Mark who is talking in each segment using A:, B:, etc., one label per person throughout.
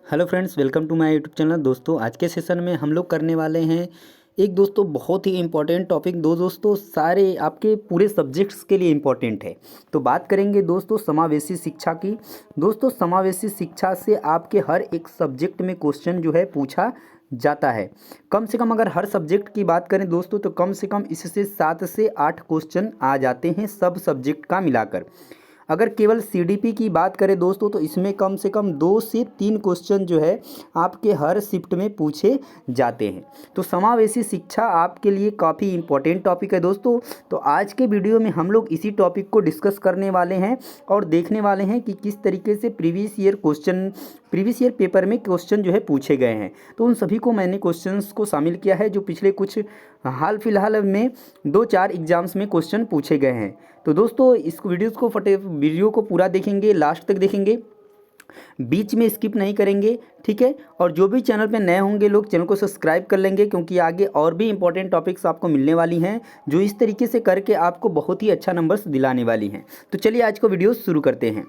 A: Hello friends, welcome to my YouTube channel. दोस्तों, आज के सेशन में हम लोग करने वाले हैं एक दोस्तों बहुत ही इम्पोर्टेंट टॉपिक। दोस्तों सारे आपके पूरे सब्जेक्ट्स के लिए इम्पोर्टेंट है। तो बात करेंगे दोस्तों समावेशी शिक्षा की। दोस्तों समावेशी शिक्षा से आपके हर एक सब्जेक्ट में क्वेश्चन जो है पूछा जाता है। कम से कम अगर हर सब्जेक्ट की बात करें दोस्तों तो कम से कम इससे 7 से 8 क्वेश्चन आ जाते हैं सब सब्जेक्ट का मिलाकर। अगर केवल सीडीपी की बात करें दोस्तों तो इसमें कम से कम 2 से 3 क्वेश्चन जो है आपके हर शिफ्ट में पूछे जाते हैं। तो समावेशी शिक्षा आपके लिए काफ़ी इंपॉर्टेंट टॉपिक है दोस्तों। तो आज के वीडियो में हम लोग इसी टॉपिक को डिस्कस करने वाले हैं और देखने वाले हैं कि किस तरीके से प्रीवियस ईयर पेपर में क्वेश्चन जो है पूछे गए हैं। तो उन सभी को मैंने क्वेश्चंस को शामिल किया है जो पिछले कुछ हाल फिलहाल में 2-4 एग्जाम्स में क्वेश्चन पूछे गए हैं। तो दोस्तों इस वीडियो को पूरा देखेंगे, लास्ट तक देखेंगे, बीच में स्किप नहीं करेंगे, ठीक है। और जो भी चैनल पे नए होंगे लोग चैनल को सब्सक्राइब कर लेंगे, क्योंकि आगे और भी इंपॉर्टेंट टॉपिक्स आपको मिलने वाली हैं जो इस तरीके से करके आपको बहुत ही अच्छा नंबर्स दिलाने वाली हैं। तो चलिए आज को वीडियो शुरू करते हैं।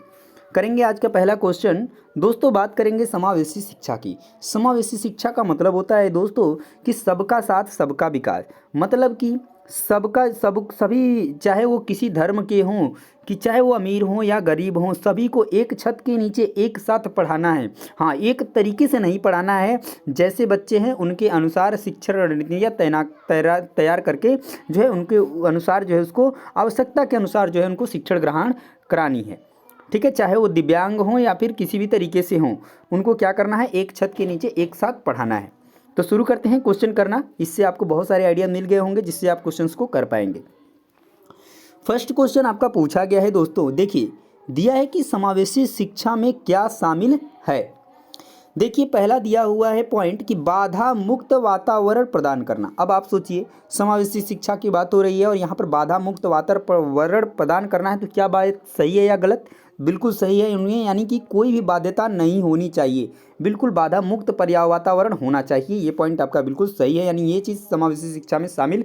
A: करेंगे आज का पहला क्वेश्चन। दोस्तों बात करेंगे समावेशी शिक्षा की। समावेशी शिक्षा का मतलब होता है दोस्तों कि सबका साथ सबका विकास। मतलब कि सभी, चाहे वो किसी धर्म के हों कि चाहे वो अमीर हों या गरीब हों, सभी को एक छत के नीचे एक साथ पढ़ाना है। हाँ, एक तरीके से नहीं पढ़ाना है, जैसे बच्चे हैं उनके अनुसार शिक्षण रणनीतियाँ तैयार करके जो है उनके अनुसार जो है उसको आवश्यकता के अनुसार जो है उनको शिक्षण ग्रहण करानी है, ठीक है। चाहे वो दिव्यांग हों या फिर किसी भी तरीके से हों, उनको क्या करना है, एक छत के नीचे एक साथ पढ़ाना है। तो शुरू करते हैं क्वेश्चन करना। इससे आपको बहुत सारे आइडिया मिल गए होंगे जिससे आप क्वेश्चंस को कर पाएंगे। फर्स्ट क्वेश्चन आपका पूछा गया है दोस्तों, देखिए दिया है कि समावेशी शिक्षा में क्या शामिल है। देखिए पहला दिया हुआ है पॉइंट कि बाधा मुक्त वातावरण प्रदान करना। अब आप सोचिए समावेशी शिक्षा की बात हो रही है और यहाँ पर बाधा मुक्त वातावरण प्रदान करना है, तो क्या बात सही है या गलत? बिल्कुल सही है उनमें, यानी कि कोई भी बाध्यता नहीं होनी चाहिए, बिल्कुल बाधा मुक्त वातावरण होना चाहिए। ये पॉइंट आपका बिल्कुल सही है, यानी ये चीज़ समावेशी शिक्षा में शामिल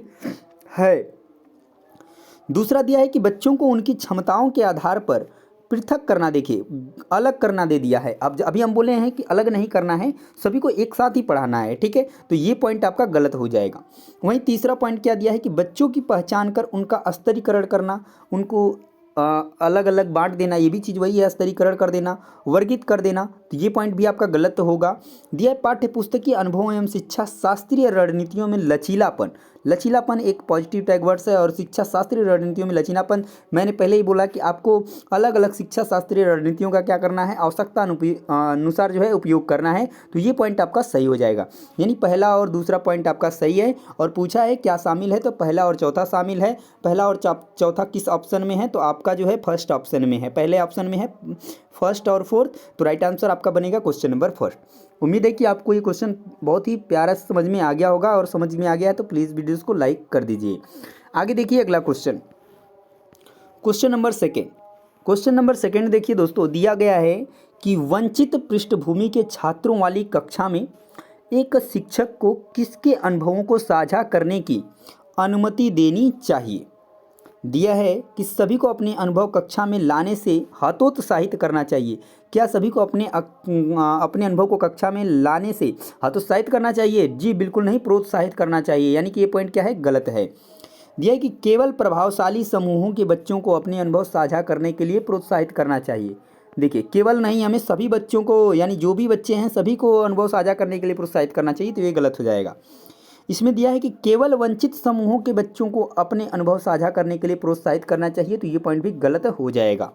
A: है। दूसरा दिया है कि बच्चों को उनकी क्षमताओं के आधार पर पृथक करना। देखिए अलग करना दे दिया है। अब अभी हम बोले हैं कि अलग नहीं करना है, सभी को एक साथ ही पढ़ाना है, ठीक है। तो ये पॉइंट आपका गलत हो जाएगा। वहीं तीसरा पॉइंट क्या दिया है कि बच्चों की पहचान कर उनका स्तरीकरण करना, उनको अलग अलग बांट देना, ये भी चीज़ वही है, स्तरीकरण कर देना, वर्गित कर देना। तो ये पॉइंट भी आपका गलत होगा। दिया पाठ्य पुस्तकीय अनुभवों एवं शिक्षा शास्त्रीय रणनीतियों में लचीलापन। लचीलापन एक पॉजिटिव टैग वर्ड्स है और शिक्षा शास्त्रीय रणनीतियों में लचीलापन, मैंने पहले ही बोला कि आपको अलग अलग शिक्षा शास्त्रीय रणनीतियों का क्या करना है, आवश्यकता अनुसार जो है उपयोग करना है। तो ये पॉइंट आपका सही हो जाएगा, यानी पहला और दूसरा पॉइंट आपका सही है। और पूछा है क्या शामिल है, तो पहला और चौथा शामिल है। पहला और चौथा किस ऑप्शन में है, तो आपका जो है फर्स्ट ऑप्शन में है, पहले ऑप्शन में है फर्स्ट और फोर्थ। तो राइट आंसर आपका बनेगा क्वेश्चन नंबर फर्स्ट। उम्मीद है कि आपको ये क्वेश्चन बहुत ही प्यारा समझ में आ गया होगा, और समझ में आ गया है तो प्लीज़ वीडियोस को लाइक कर दीजिए। आगे देखिए अगला question, question number second. Question number second देखिए दोस्तों, दिया गया है कि वंचित पृष्ठभूमि के छात्रों वाली कक्षा में एक शिक्षक को किसके अनुभवों को साझा करने की अनुमति देनी चाहिए। दिया है कि सभी को अपने अनुभव कक्षा में लाने से हतोत्साहित करना चाहिए। क्या सभी को अपने अनुभव को कक्षा में लाने से हतोत्साहित करना चाहिए? जी बिल्कुल नहीं, प्रोत्साहित करना चाहिए, यानी कि ये पॉइंट क्या है, गलत है। दिया है कि केवल प्रभावशाली समूहों के बच्चों को अपने अनुभव साझा करने के लिए प्रोत्साहित करना चाहिए। देखिए केवल नहीं, हमें सभी बच्चों को, यानी जो भी बच्चे हैं सभी को अनुभव साझा करने के लिए प्रोत्साहित करना चाहिए, तो ये गलत हो जाएगा। इसमें दिया है कि केवल वंचित समूहों के बच्चों को अपने अनुभव साझा करने के लिए प्रोत्साहित करना चाहिए, तो ये पॉइंट भी गलत हो जाएगा।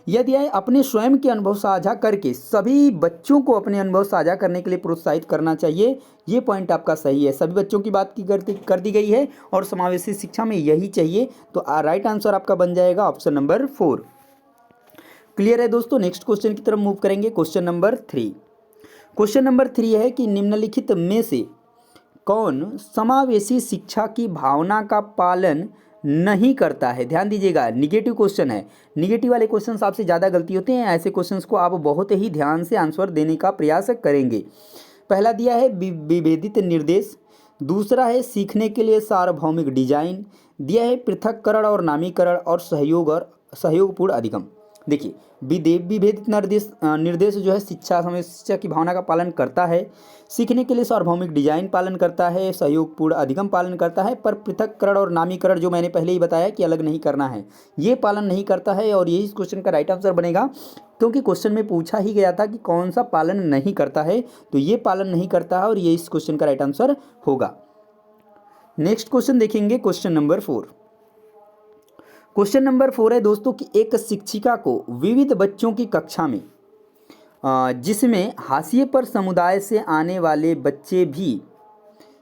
A: यह दिया है अपने स्वयं के अनुभव साझा करके सभी बच्चों को अपने अनुभव साझा करने के लिए प्रोत्साहित करना चाहिए, ये पॉइंट आपका सही है। सभी बच्चों की बात कर दी गई है और समावेशी शिक्षा में यही चाहिए, तो राइट आंसर आपका बन जाएगा ऑप्शन नंबर 4। क्लियर है दोस्तों। नेक्स्ट क्वेश्चन की तरफ मूव करेंगे, क्वेश्चन नंबर 3। क्वेश्चन नंबर 3 है कि निम्नलिखित में से कौन समावेशी शिक्षा की भावना का पालन नहीं करता है। ध्यान दीजिएगा, निगेटिव क्वेश्चन है। निगेटिव वाले क्वेश्चन आपसे ज़्यादा गलती होते हैं, ऐसे क्वेश्चंस को आप बहुत ही ध्यान से आंसर देने का प्रयास करेंगे। पहला दिया है विभेदित निर्देश, दूसरा है सीखने के लिए सार्वभौमिक डिजाइन, दिया है पृथक्करण और नामीकरण, और सहयोगपूर्ण अधिगम। देखिए, विभेदित निर्देश जो है शिक्षा समस्या की भावना का पालन करता है, सीखने के लिए सार्वभौमिक डिजाइन पालन करता है, सहयोगपूर्ण अधिगम पालन करता है, पर पृथक्करण और नामीकरण जो मैंने पहले ही बताया कि अलग नहीं करना है, ये पालन नहीं करता है। और यही इस क्वेश्चन का राइट आंसर बनेगा, क्योंकि क्वेश्चन में पूछा ही गया था कि कौन सा पालन नहीं करता है, तो ये पालन नहीं करता है और ये इस क्वेश्चन का राइट आंसर होगा। नेक्स्ट क्वेश्चन देखेंगे, क्वेश्चन नंबर 4। क्वेश्चन नंबर 4 है दोस्तों कि एक शिक्षिका को विविध बच्चों की कक्षा में जिसमें हाशिए पर समुदाय से आने वाले बच्चे भी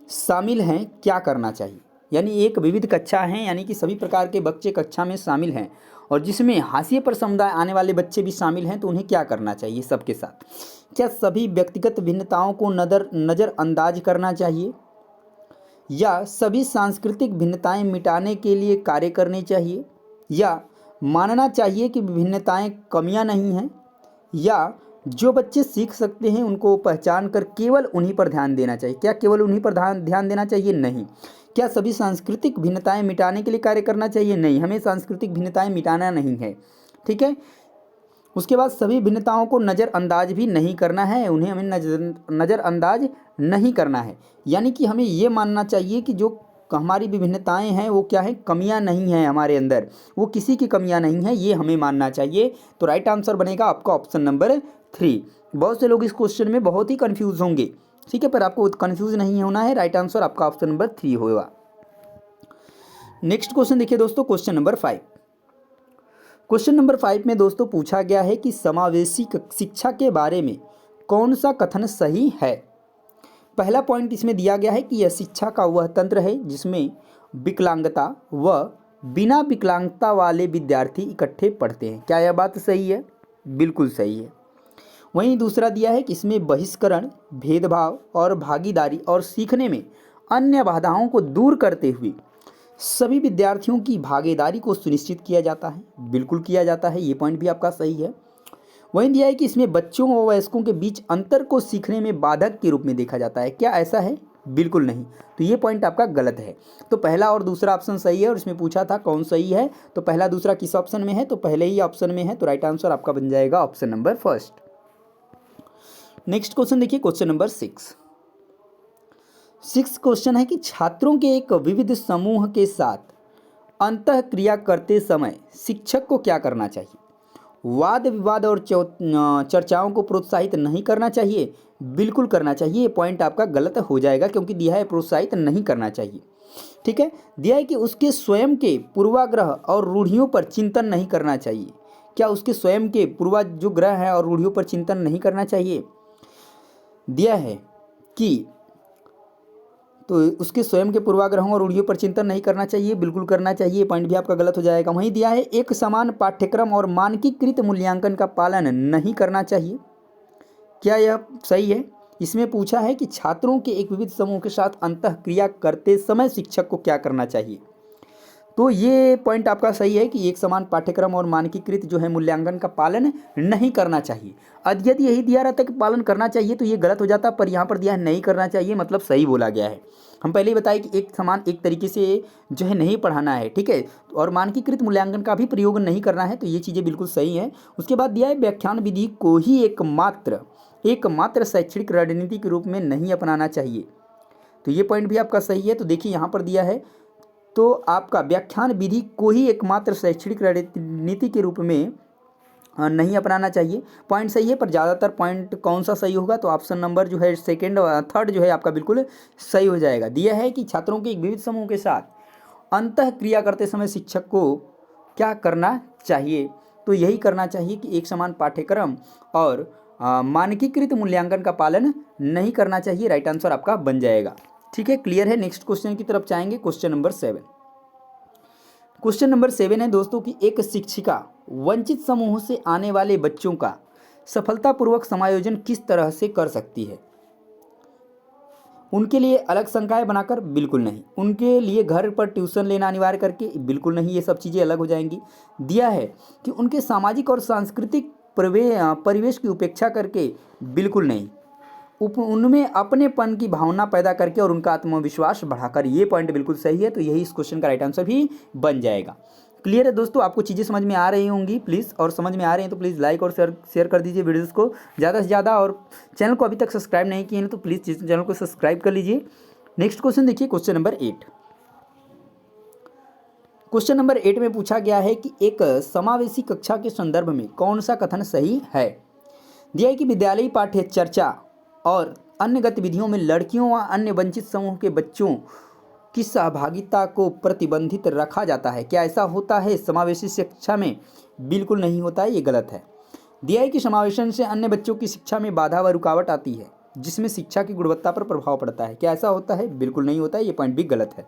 A: शामिल हैं, क्या करना चाहिए। यानी एक विविध कक्षा है, यानी कि सभी प्रकार के बच्चे कक्षा में शामिल हैं और जिसमें हाशिए पर समुदाय आने वाले बच्चे भी शामिल हैं, तो उन्हें क्या करना चाहिए सबके साथ। क्या सभी व्यक्तिगत भिन्नताओं को नज़रअंदाज करना चाहिए, या सभी सांस्कृतिक भिन्नताएं मिटाने के लिए कार्य करने चाहिए, या मानना चाहिए कि विभिन्नताएं कमियां नहीं हैं, या जो बच्चे सीख सकते हैं उनको पहचान कर केवल उन्हीं पर ध्यान देना चाहिए। क्या केवल उन्हीं पर ध्यान देना चाहिए? नहीं। क्या सभी सांस्कृतिक भिन्नताएं मिटाने के लिए कार्य करना चाहिए? नहीं, हमें सांस्कृतिक भिन्नताएं मिटाना नहीं है, ठीक है। उसके बाद सभी भिन्नताओं को नज़रअंदाज भी नहीं करना है, उन्हें हमें नज़रअंदाज नहीं करना है। यानी कि हमें ये मानना चाहिए कि जो हमारी विभिन्नताएं हैं वो क्या है, कमियां नहीं हैं हमारे अंदर, वो किसी की कमियां नहीं हैं, ये हमें मानना चाहिए। तो राइट आंसर बनेगा आपका ऑप्शन नंबर 3। बहुत से लोग इस क्वेश्चन में बहुत ही कन्फ्यूज़ होंगे, ठीक है, पर आपको कन्फ्यूज़ नहीं होना है। राइट आंसर आपका ऑप्शन नंबर 3 होगा। नेक्स्ट क्वेश्चन देखिए दोस्तों, क्वेश्चन नंबर 5। क्वेश्चन नंबर 5 में दोस्तों पूछा गया है कि समावेशी शिक्षा के बारे में कौन सा कथन सही है। पहला पॉइंट इसमें दिया गया है कि यह शिक्षा का वह तंत्र है जिसमें विकलांगता व बिना विकलांगता वाले विद्यार्थी इकट्ठे पढ़ते हैं। क्या यह बात सही है? बिल्कुल सही है। वहीं दूसरा दिया है कि इसमें बहिष्करण, भेदभाव और भागीदारी और सीखने में अन्य बाधाओं को दूर करते हुए सभी विद्यार्थियों की भागीदारी को सुनिश्चित किया जाता है। बिल्कुल किया जाता है, ये पॉइंट भी आपका सही है। वहीं दिया है कि इसमें बच्चों व वयस्कों के बीच अंतर को सीखने में बाधक के रूप में देखा जाता है। क्या ऐसा है? बिल्कुल नहीं, तो ये पॉइंट आपका गलत है। तो पहला और दूसरा ऑप्शन सही है, और इसमें पूछा था कौन सही है, तो पहला दूसरा किस ऑप्शन में है, तो पहले ही ऑप्शन में है, तो राइट आंसर आपका बन जाएगा ऑप्शन नंबर 1। नेक्स्ट क्वेश्चन देखिए, क्वेश्चन नंबर 6 क्वेश्चन है कि छात्रों के एक विविध समूह के साथ अंतःक्रिया करते समय शिक्षक को क्या करना चाहिए। वाद विवाद और चर्चाओं को प्रोत्साहित नहीं करना चाहिए, बिल्कुल करना चाहिए। ये पॉइंट आपका गलत हो जाएगा, क्योंकि दिया है प्रोत्साहित नहीं करना चाहिए, ठीक है। दिया है कि उसके स्वयं के पूर्वाग्रह और रूढ़ियों पर चिंतन नहीं करना चाहिए। क्या उसके स्वयं के पूर्वाग्रह है और रूढ़ियों पर चिंतन नहीं करना चाहिए? दिया है कि तो उसके स्वयं के पूर्वाग्रहों और रूढ़ियों पर चिंतन नहीं करना चाहिए, बिल्कुल करना चाहिए। पॉइंट भी आपका गलत हो जाएगा। वहीं दिया है एक समान पाठ्यक्रम और मानकीकृत मूल्यांकन का पालन नहीं करना चाहिए। क्या यह सही है? इसमें पूछा है कि छात्रों के एक विविध समूह के साथ अंतःक्रिया करते समय शिक्षक को क्या करना चाहिए। तो ये पॉइंट आपका सही है कि एक समान पाठ्यक्रम और मानकीकृत जो है मूल्यांकन का पालन नहीं करना चाहिए। यदि यही दिया रहता कि पालन करना चाहिए तो ये गलत हो जाता, पर यहाँ पर दिया है नहीं करना चाहिए, मतलब सही बोला गया है। हम पहले ही बताए कि एक समान एक तरीके से जो है नहीं पढ़ाना है, ठीक है, और मानकीकृत मूल्यांकन का भी प्रयोग नहीं करना है, तो ये चीज़ें बिल्कुल सही हैं। उसके बाद दिया है व्याख्यान विधि को ही एकमात्र शैक्षणिक रणनीति के रूप में नहीं अपनाना चाहिए, तो ये पॉइंट भी आपका सही है। तो देखिए यहाँ पर दिया है तो आपका व्याख्यान विधि को ही एकमात्र शैक्षणिक रणनीति के रूप में नहीं अपनाना चाहिए, पॉइंट सही है। पर ज़्यादातर पॉइंट कौन सा सही होगा, तो ऑप्शन नंबर जो है सेकंड थर्ड जो है आपका बिल्कुल सही हो जाएगा। दिया है कि छात्रों के एक विविध समूह के साथ अंतःक्रिया करते समय शिक्षक को क्या करना चाहिए, तो यही करना चाहिए कि एक समान पाठ्यक्रम और मानकीकृत मूल्यांकन का पालन नहीं करना चाहिए। राइट आंसर आपका बन जाएगा, ठीक है, क्लियर है। नेक्स्ट क्वेश्चन की तरफ जाएंगे, क्वेश्चन नंबर 7। क्वेश्चन नंबर 7 है दोस्तों कि एक शिक्षिका वंचित समूह से आने वाले बच्चों का सफलतापूर्वक समायोजन किस तरह से कर सकती है। उनके लिए अलग संकाय बनाकर? बिल्कुल नहीं। उनके लिए घर पर ट्यूशन लेना अनिवार्य करके? बिल्कुल नहीं, ये सब चीज़ें अलग हो जाएंगी। दिया है कि उनके सामाजिक और सांस्कृतिक परिवेश की उपेक्षा करके? बिल्कुल नहीं। उनमें अपनेपन की भावना पैदा करके और उनका आत्मविश्वास बढ़ाकर? ये पॉइंट बिल्कुल सही है, तो यही इस क्वेश्चन का राइट आंसर भी बन जाएगा। क्लियर है दोस्तों, आपको चीज़ें समझ में आ रही होंगी प्लीज़, और समझ में आ रही हैं तो प्लीज़ लाइक और शेयर कर दीजिए वीडियोज़ को ज़्यादा से ज़्यादा, और चैनल को अभी तक सब्सक्राइब नहीं किए हैं तो प्लीज़ चैनल को सब्सक्राइब कर लीजिए। नेक्स्ट क्वेश्चन देखिए, क्वेश्चन नंबर 8। क्वेश्चन नंबर 8 में पूछा गया है कि एक समावेशी कक्षा के संदर्भ में कौन सा कथन सही है। दिया है कि विद्यालयी पाठ्य चर्चा और अन्य गतिविधियों में लड़कियों व अन्य वंचित समूह के बच्चों की सहभागिता को प्रतिबंधित रखा जाता है। क्या ऐसा होता है समावेशी शिक्षा में? बिल्कुल नहीं होता है, ये गलत है। दिया है कि समावेशन से अन्य बच्चों की शिक्षा में बाधा व रुकावट आती है जिसमें शिक्षा की गुणवत्ता पर प्रभाव पड़ता है। क्या ऐसा होता है? बिल्कुल नहीं होता है, ये पॉइंट भी गलत है।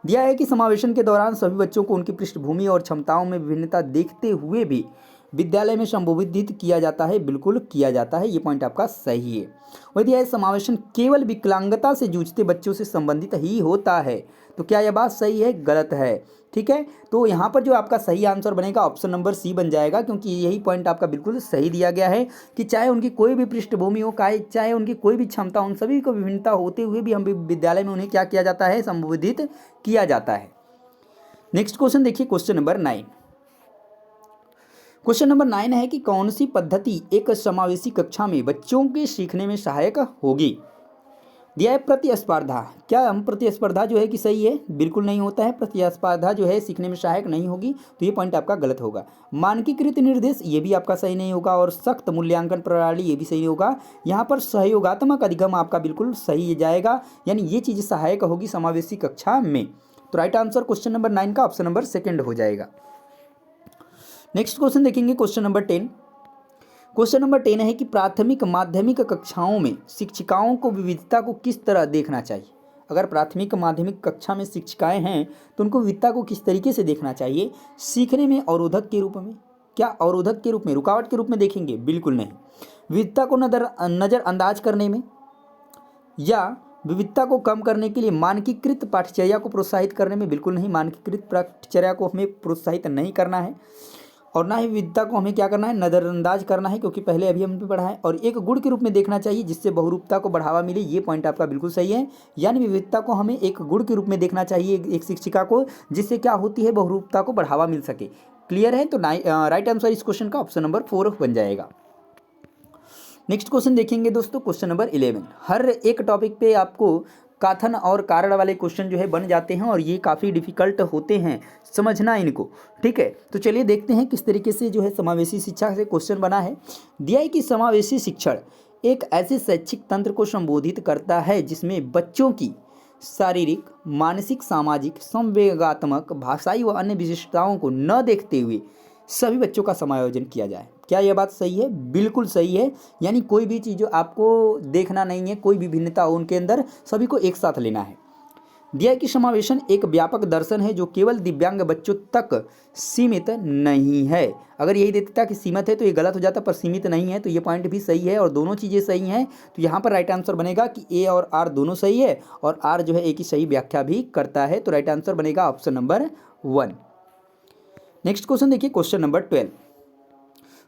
A: दिया है कि समावेशन के दौरान सभी बच्चों को उनकी पृष्ठभूमि और क्षमताओं में विभिन्नता देखते हुए भी विद्यालय में संबोधित किया जाता है। बिल्कुल किया जाता है, ये पॉइंट आपका सही है। वही दिया है समावेशन केवल विकलांगता से जूझते बच्चों से संबंधित ही होता है। तो क्या यह बात सही है? गलत है। ठीक है, तो यहाँ पर जो आपका सही आंसर बनेगा ऑप्शन नंबर सी बन जाएगा, क्योंकि यही पॉइंट आपका बिल्कुल सही दिया गया है कि चाहे उनकी कोई भी पृष्ठभूमि हो, चाहे उनकी कोई भी क्षमता, उन सभी को विभिन्नता होते हुए भी हम विद्यालय में उन्हें क्या किया जाता है? संबोधित किया जाता है। नेक्स्ट क्वेश्चन देखिए, क्वेश्चन नंबर 9। क्वेश्चन नंबर 9 है कि कौन सी पद्धति एक समावेशी कक्षा में बच्चों के सीखने में सहायक होगी। दिया है प्रतिस्पर्धा। क्या हम प्रतिस्पर्धा जो है कि सही है? बिल्कुल नहीं होता है, प्रतिस्पर्धा जो है सीखने में सहायक नहीं होगी, तो ये पॉइंट आपका गलत होगा। मानकीकृत निर्देश, ये भी आपका सही नहीं होगा, और सख्त मूल्यांकन प्रणाली, ये भी सही नहीं होगा। यहाँ पर सहयोगात्मक अधिगम आपका बिल्कुल सही जाएगा, यानी ये चीज़ सहायक होगी समावेशी कक्षा में। तो राइट आंसर क्वेश्चन नंबर 9 का ऑप्शन नंबर 2 हो जाएगा। नेक्स्ट क्वेश्चन देखेंगे, क्वेश्चन नंबर 10। क्वेश्चन नंबर 10 है कि प्राथमिक माध्यमिक कक्षाओं में शिक्षिकाओं को विविधता को किस तरह देखना चाहिए। अगर प्राथमिक माध्यमिक कक्षा में शिक्षिकाएं हैं तो उनको विविधता को किस तरीके से देखना चाहिए? सीखने में अवरोधक के रूप में? क्या अवरोधक के रूप में, रुकावट के रूप में देखेंगे? बिल्कुल नहीं। विविधता को नज़रअंदाज करने में, या विविधता को कम करने के लिए मानकीकृत पाठ्यचर्या को प्रोत्साहित करने में? बिल्कुल नहीं, मानकीकृत पाठ्यचर्या को हमें प्रोत्साहित नहीं करना है, और ना ही विविधता को हमें क्या करना है? नज़रअंदाज करना है, क्योंकि पहले अभी हमने पढ़ा है। और एक गुण के रूप में देखना चाहिए जिससे बहुरूपता को बढ़ावा मिले, ये पॉइंट आपका बिल्कुल सही है। यानी विविधता को हमें एक गुण के रूप में देखना चाहिए एक शिक्षिका को, जिससे क्या होती है? बहुरूपता को बढ़ावा मिल सके। क्लियर है? तो राइट आंसर इस क्वेश्चन का ऑप्शन नंबर 4 बन जाएगा। नेक्स्ट क्वेश्चन देखेंगे दोस्तों, क्वेश्चन नंबर 11। हर एक टॉपिक पे आपको कथन और कारण वाले क्वेश्चन जो है बन जाते हैं, और ये काफ़ी डिफिकल्ट होते हैं समझना इनको। ठीक है, तो चलिए देखते हैं किस तरीके से जो है समावेशी शिक्षा से क्वेश्चन बना है। दिया है कि समावेशी शिक्षण एक ऐसे शैक्षिक तंत्र को संबोधित करता है जिसमें बच्चों की शारीरिक, मानसिक, सामाजिक, संवेगात्मक, भाषाई व अन्य विशिष्टताओं को न देखते हुए सभी बच्चों का समायोजन किया जाए। क्या यह बात सही है? बिल्कुल सही है। यानी कोई भी चीज़ जो आपको देखना नहीं है, कोई भी भिन्नता हो उनके अंदर, सभी को एक साथ लेना है। दिया है कि समावेशन एक व्यापक दर्शन है जो केवल दिव्यांग बच्चों तक सीमित नहीं है। अगर यही देता कि सीमित है तो ये गलत हो जाता, पर सीमित नहीं है, तो ये पॉइंट भी सही है और दोनों चीज़ें सही हैं। तो यहाँ पर राइट आंसर बनेगा कि ए और आर दोनों सही है, और आर जो है एक ही सही व्याख्या भी करता है। तो राइट आंसर बनेगा ऑप्शन नंबर 1। नेक्स्ट क्वेश्चन देखिए, क्वेश्चन नंबर 12।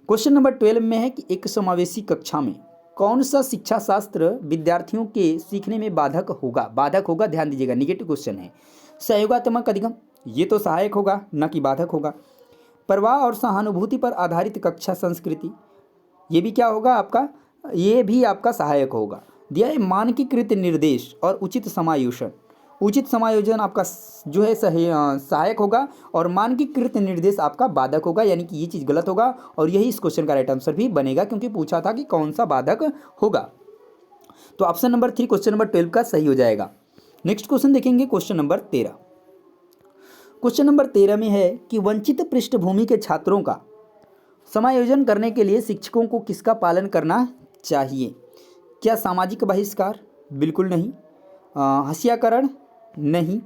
A: क्वेश्चन नंबर 12 में है कि एक समावेशी कक्षा में कौन सा शिक्षा शास्त्र विद्यार्थियों के सीखने में बाधक होगा? बाधक होगा, ध्यान दीजिएगा, निगेटिव क्वेश्चन है। सहयोगात्मक अधिगम, ये तो सहायक होगा, न कि बाधक होगा। परवाह और सहानुभूति पर आधारित कक्षा संस्कृति, ये भी क्या होगा आपका? ये भी आपका सहायक होगा। दिया है मानकीकृत निर्देश और उचित समायोजन। उचित समायोजन आपका जो है सहायक होगा, और मानकीकृत निर्देश आपका बाधक होगा, यानी कि ये चीज़ गलत होगा, और यही इस क्वेश्चन का राइट आंसर भी बनेगा, क्योंकि पूछा था कि कौन सा बाधक होगा। तो ऑप्शन नंबर 3 क्वेश्चन नंबर 12 का सही हो जाएगा। नेक्स्ट क्वेश्चन देखेंगे, क्वेश्चन नंबर 13। क्वेश्चन नंबर 13 में है कि वंचित पृष्ठभूमि के छात्रों का समायोजन करने के लिए शिक्षकों को किसका पालन करना चाहिए? क्या सामाजिक बहिष्कार? बिल्कुल नहीं। हस्याकरण? नहीं।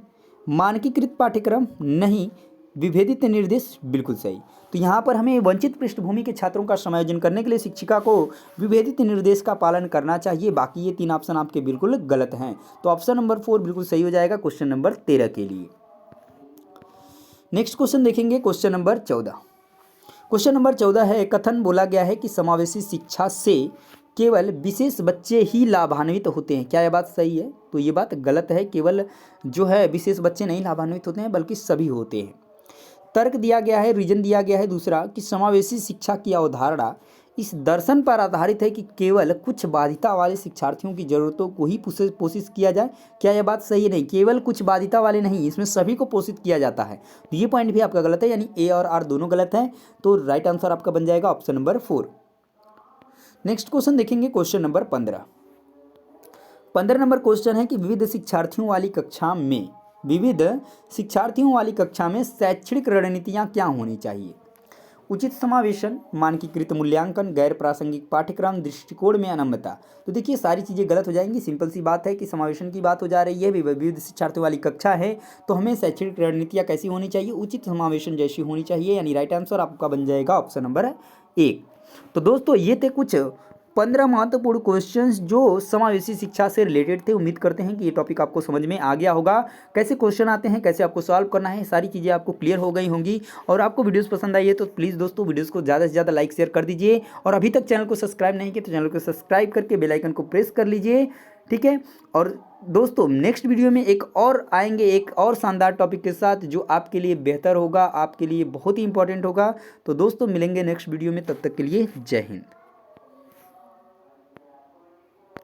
A: मानकीकृत पाठ्यक्रम? नहीं। विभेदित निर्देश? बिल्कुल सही। तो यहाँ पर हमें वंचित पृष्ठभूमि के छात्रों का समायोजन करने के लिए शिक्षिका को विभेदित निर्देश का पालन करना चाहिए। बाकी ये 3 ऑप्शन आपके बिल्कुल गलत हैं। तो ऑप्शन नंबर 4 बिल्कुल सही हो जाएगा क्वेश्चन नंबर 13 के लिए। नेक्स्ट क्वेश्चन देखेंगे, क्वेश्चन नंबर 14। क्वेश्चन नंबर 14 है, कथन बोला गया है कि समावेशी शिक्षा से केवल विशेष बच्चे ही लाभान्वित होते हैं। क्या यह बात सही है? तो ये बात गलत है। केवल जो है विशेष बच्चे नहीं लाभान्वित होते हैं, बल्कि सभी होते हैं। तर्क दिया गया है, रीजन दिया गया है दूसरा कि समावेशी शिक्षा की अवधारणा इस दर्शन पर आधारित है कि केवल कुछ बाधिता वाले शिक्षार्थियों की जरूरतों को ही पोषित किया जाए। क्या यह बात सही नहीं? केवल कुछ बाधिता वाले नहीं, इसमें सभी को पोषित किया जाता है। तो ये पॉइंट भी आपका गलत है, यानी ए और आर दोनों गलत हैं। तो राइट आंसर आपका बन जाएगा ऑप्शन नंबर 4। नेक्स्ट क्वेश्चन देखेंगे, क्वेश्चन नंबर 15 नंबर क्वेश्चन है कि विविध शिक्षार्थियों वाली कक्षा में शैक्षणिक रणनीतियाँ क्या होनी चाहिए? उचित समावेशन, मानकीकृत मूल्यांकन, गैर प्रासंगिक पाठ्यक्रम, दृष्टिकोण में अनम्रता। तो देखिए सारी चीज़ें गलत हो जाएंगी। सिंपल सी बात है कि समावेशन की बात हो जा रही है, विविध शिक्षार्थियों वाली कक्षा है, तो हमें शैक्षणिक रणनीतियाँ कैसी होनी चाहिए? उचित समावेशन जैसी होनी चाहिए, यानी राइट आंसर आपका बन जाएगा ऑप्शन नंबर 1। तो दोस्तों ये थे कुछ 15 महत्वपूर्ण क्वेश्चंस जो समावेशी शिक्षा से रिलेटेड थे। उम्मीद करते हैं कि ये टॉपिक आपको समझ में आ गया होगा। कैसे क्वेश्चन आते हैं, कैसे आपको सॉल्व करना है, सारी चीज़ें आपको क्लियर हो गई होंगी। और आपको वीडियोस पसंद आई है तो प्लीज़ दोस्तों वीडियोस को ज़्यादा से ज़्यादा लाइक शेयर कर दीजिए। और अभी तक चैनल को सब्सक्राइब नहीं किया तो चैनल को सब्सक्राइब करके बेल आइकन को प्रेस कर लीजिए, ठीक है। और दोस्तों नेक्स्ट वीडियो में एक और आएंगे, एक और शानदार टॉपिक के साथ जो आपके लिए बेहतर होगा, आपके लिए बहुत ही इंपॉर्टेंट होगा। तो दोस्तों मिलेंगे नेक्स्ट वीडियो में, तब तक के लिए जय हिंद।